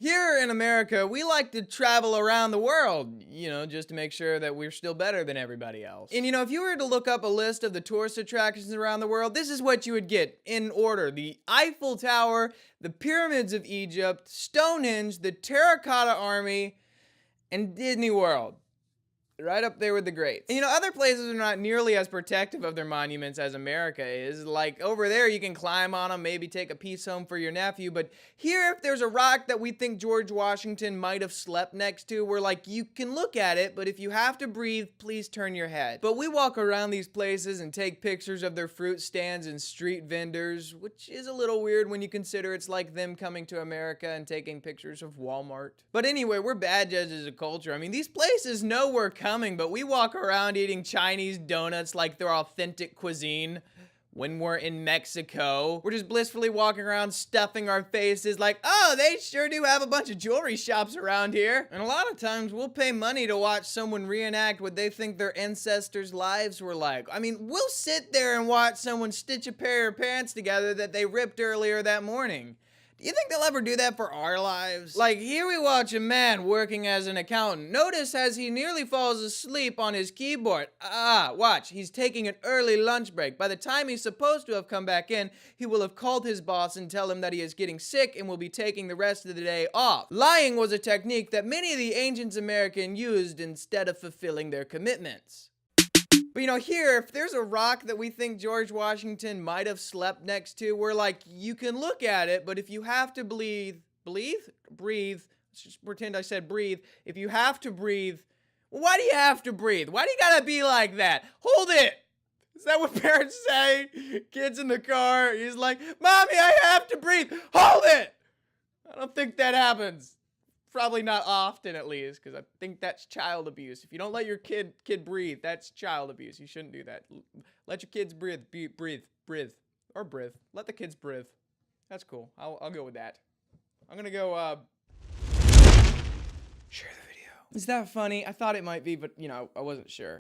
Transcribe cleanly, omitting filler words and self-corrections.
Here in America, we like to travel around the world, just to make sure that we're still better than everybody else. And if you were to look up a list of the tourist attractions around the world, this is what you would get in order: the Eiffel Tower, the Pyramids of Egypt, Stonehenge, the Terracotta Army, and Disney World. Right up there with the greats. And other places are not nearly as protective of their monuments as America is. Like over there, you can climb on them, maybe take a piece home for your nephew. But here, if there's a rock that we think George Washington might have slept next to, we're like, you can look at it, but if you have to breathe, please turn your head. But we walk around these places and take pictures of their fruit stands and street vendors, which is a little weird when you consider it's like them coming to America and taking pictures of Walmart. But anyway, we're bad judges of culture. I mean, these places know we're coming, but we walk around eating Chinese donuts like they're authentic cuisine. When we're in Mexico, we're just blissfully walking around stuffing our faces like, oh, they sure do have a bunch of jewelry shops around here. And a lot of times we'll pay money to watch someone reenact what they think their ancestors' lives were like. I mean, we'll sit there and watch someone stitch a pair of pants together that they ripped earlier that morning. Do you think they'll ever do that for our lives? Like, here we watch a man working as an accountant. Notice as he nearly falls asleep on his keyboard. Watch, he's taking an early lunch break. By the time he's supposed to have come back in, he will have called his boss and tell him that he is getting sick and will be taking the rest of the day off. Lying was a technique that many of the ancient Americans used instead of fulfilling their commitments. But here, if there's a rock that we think George Washington might have slept next to, we're like, you can look at it, but if you have to breathe, let's just pretend I said breathe. If you have to breathe, well, why do you have to breathe? Why do you gotta be like that? Hold it! Is that what parents say? Kids in the car, he's like, Mommy, I have to breathe! Hold it! I don't think that happens. Probably not often, at least, because I think that's child abuse. If you don't let your kid breathe, that's child abuse. You shouldn't do that. Let your kids breathe. Let the kids breathe. That's cool. I'll go with that. I'm gonna go share the video. Is that funny? I thought it might be, but I wasn't sure.